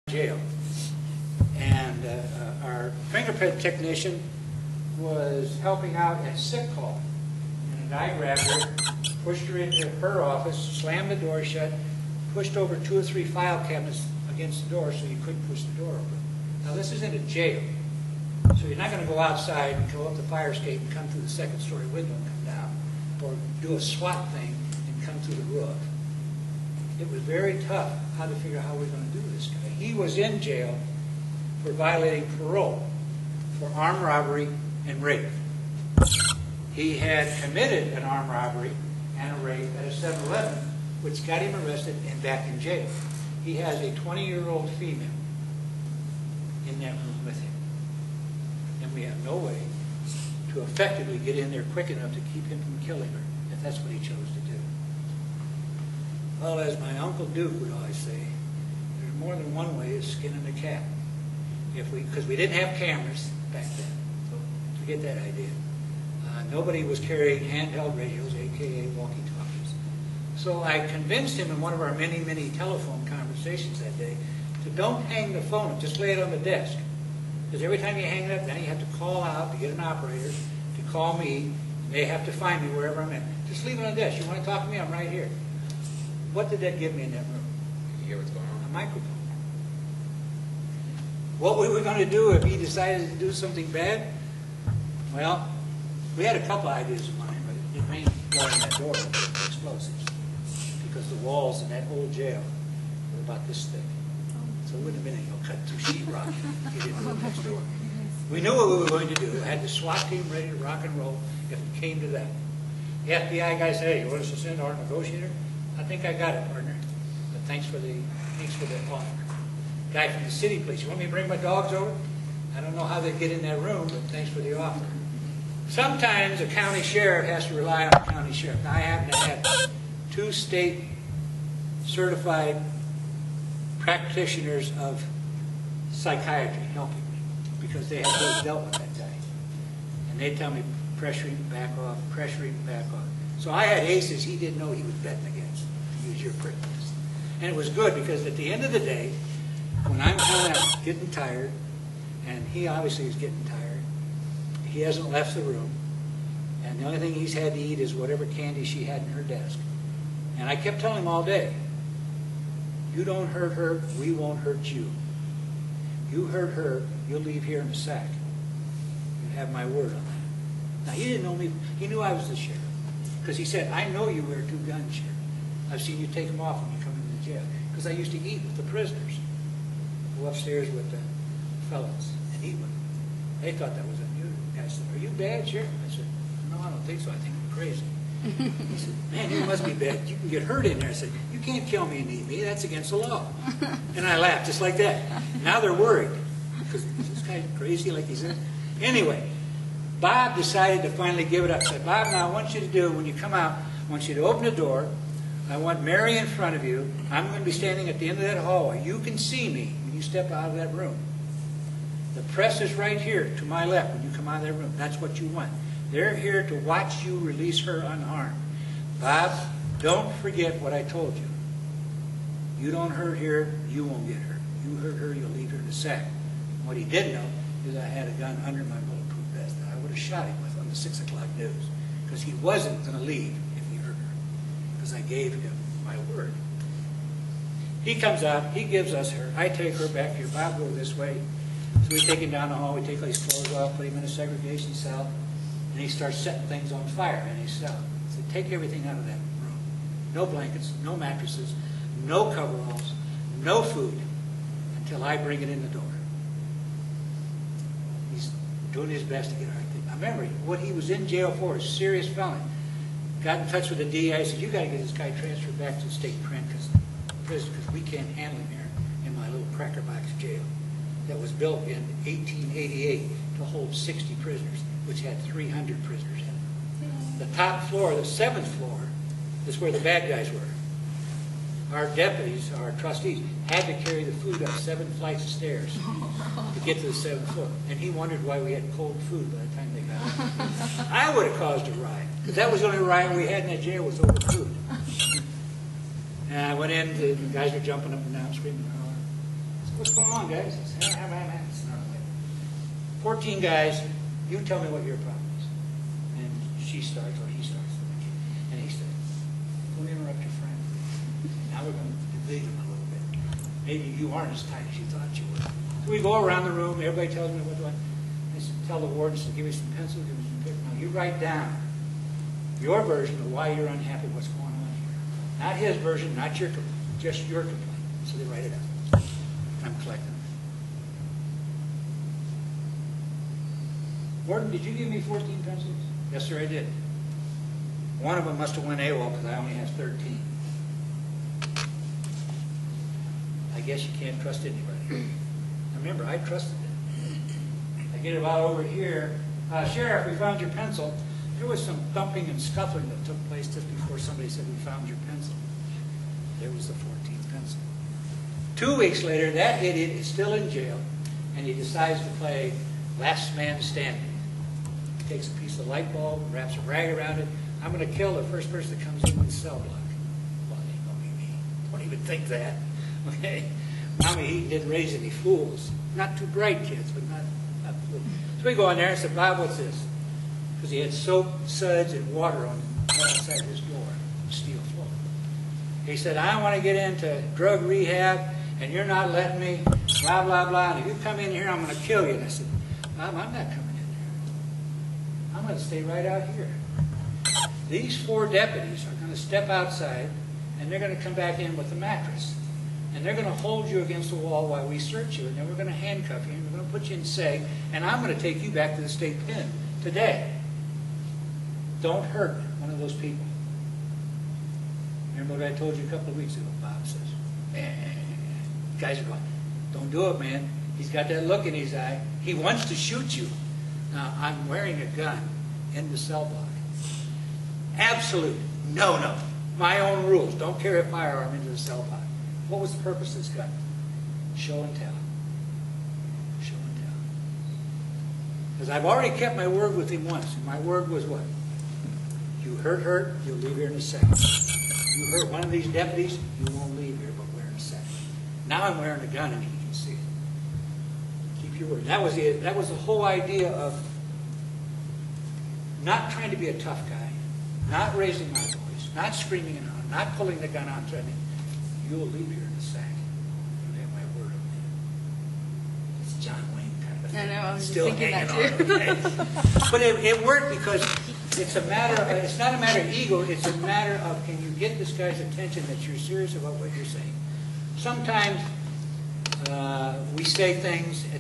jail. And our fingerprint technician was helping out at sick call. And a guy grabbed her, pushed her into her office, slammed the door shut, pushed over 2 or 3 file cabinets against the door so you couldn't push the door open. Now this is in a jail, so you're not going to go outside and go up the fire escape and come through the second-story window and come down, or do a SWAT thing and come through the roof. It was very tough how to figure out how we're going to do this guy. He was in jail for violating parole, for armed robbery and rape. He had committed an armed robbery and a rape at a 7-Eleven, which got him arrested and back in jail. He has a 20-year-old female in that room with him. And we have no way to effectively get in there quick enough to keep him from killing her, if that's what he chose to do. Well, as my Uncle Duke would always say, there's more than one way of skinning a cat. Because we didn't have cameras back then, so forget that idea. Nobody was carrying handheld radios, aka walkie-talkies. So I convinced him in one of our many, many telephone conversations that day to don't hang the phone up, just lay it on the desk. Because every time you hang it up, then you have to call out to get an operator to call me, and they have to find me wherever I'm at. Just leave it on the desk. You want to talk to me? I'm right here. What did that give me in that room? You hear what's going on? A microphone. What we were going to do if he decided to do something bad? Well, we had a couple ideas in mind, but it rained blowing that door with explosives. Because the walls in that old jail were about this thick. So it wouldn't have been any cut through sheetrock to get into the next door. We knew what we were going to do. We had the SWAT team ready to rock and roll if it came to that. The FBI guy said, hey, you want us to send our negotiator? I think I got it, partner. But thanks for the offer. Guy from the city police, you want me to bring my dogs over? I don't know how they get in that room, but thanks for the offer. Sometimes a county sheriff has to rely on a county sheriff. Now, I happen to have 2 state certified practitioners of psychiatry helping me because they have both dealt with that guy. And they tell me, pressure him back off, pressure him back off. So I had aces he didn't know he was betting against, to use your privilege. And it was good because at the end of the day, when I'm kind of getting tired, and he obviously is getting tired, he hasn't left the room, and the only thing he's had to eat is whatever candy she had in her desk. And I kept telling him all day, you don't hurt her, we won't hurt you. You hurt her, you'll leave here in a sack. You have my word on that. Now, he didn't know me. He knew I was the sheriff. Because he said, I know you wear 2 guns, Sheriff. I've seen you take them off when you come into the jail. Because I used to eat with the prisoners. Go upstairs with the fellas and eat with them. They thought that was unusual. The guy said, are you bad, Sheriff? I said, no, I don't think so. I think I'm crazy. He said, man, you must be bad. You can get hurt in there. I said, you can't kill me and eat me. That's against the law. And I laughed just like that. Now they're worried. Because is this guy crazy like he said? Anyway, Bob decided to finally give it up. He said, Bob, now I want you to do, when you come out, I want you to open the door. I want Mary in front of you. I'm going to be standing at the end of that hallway. You can see me when you step out of that room. The press is right here to my left when you come out of that room. That's what you want. They're here to watch you release her unharmed. Bob, don't forget what I told you. You don't hurt her, you won't get hurt. You hurt her, you'll leave her in a sack. What he didn't know is I had a gun under my bulletproof vest that I would have shot him with on the 6 o'clock news. Because he wasn't going to leave if he hurt her. Because I gave him my word. He comes out, he gives us her. I take her back here. Bob, go this way. So we take him down the hall, we take his clothes off, put him in a segregation cell, and he starts setting things on fire in his cell. So take everything out of that room. No blankets, no mattresses, no coveralls, no food, until I bring it in the door. He's doing his best to get everything. I remember what he was in jail for is serious felony. Got in touch with the DA, said, you got to get this guy transferred back to the state prison because we can't handle him here in my little cracker box jail that was built in 1888 to hold 60 prisoners, which had 300 prisoners in it. The top floor, the 7th floor, is where the bad guys were. Our deputies, our trustees, had to carry the food up 7 flights of stairs to get to the 7th floor. And he wondered why we had cold food by the time they got up. I would have caused a riot, because that was the only riot we had in that jail was over food. And I went in, the guys were jumping up and down, screaming, what's going guys. I said, it's not like 14 guys, you tell me what your problem is. And she starts, or he starts. And he said, don't interrupt your friend. Now we're going to debate him a little bit. Maybe you aren't as tight as you thought you were. So we go around the room, everybody tells me what do I. I said, tell the warden, so give me some pencils, give me some paper. Now you write down your version of why you're unhappy, what's going on here. Not his version, not your complaint, just your complaint. So they write it out. I'm collecting them. Warden, did you give me 14 pencils? Yes, sir, I did. One of them must have went AWOL because I only have 13. I guess you can't trust anybody. Remember, I trusted it. I get about over here. Sheriff, we found your pencil. There was some thumping and scuffling that took place just before somebody said, we found your pencil. There was the 14th pencil. 2 weeks later, that idiot is still in jail, and he decides to play last man standing. He takes a piece of light bulb, wraps a rag around it. I'm going to kill the first person that comes in with a cell block. Well, it ain't going to be me. Don't even think that. Okay? Mommy, he didn't raise any fools. Not too bright kids, but not fools. So we go in there and said, Bob, what's this? Because he had soap, suds, and water on outside his door, steel floor. He said, I want to get into drug rehab, and you're not letting me, blah, blah, blah. And if you come in here, I'm going to kill you. And I said, Bob, I'm not coming in there. I'm going to stay right out here. These 4 deputies are going to step outside, and they're going to come back in with a mattress. And they're going to hold you against the wall while we search you, and then we're going to handcuff you, and we're going to put you in seg, and I'm going to take you back to the state pen today. Don't hurt one of those people. Remember what I told you a couple of weeks ago? Bob says, guys are going, don't do it, man. He's got that look in his eye. He wants to shoot you. Now, I'm wearing a gun in the cell block. Absolute. No. My own rules. Don't carry a firearm into the cell block. What was the purpose of this gun? Show and tell. Show and tell. Because I've already kept my word with him once. And my word was what? You hurt, you'll leave here in a second. You hurt one of these deputies, you won't leave here, but we're in a second. Now I'm wearing a gun and he can see it. Keep your word. That was the whole idea of not trying to be a tough guy, not raising my voice, not screaming and hollering, not pulling the gun out and threatening. You'll leave here in a second. You have my word on that. It's John Wayne kind of thing. I know, I was still thinking that too. Okay? But it worked because it's a matter of, it's not a matter of ego, it's a matter of can you get this guy's attention that you're serious about what you're saying. Sometimes we say things and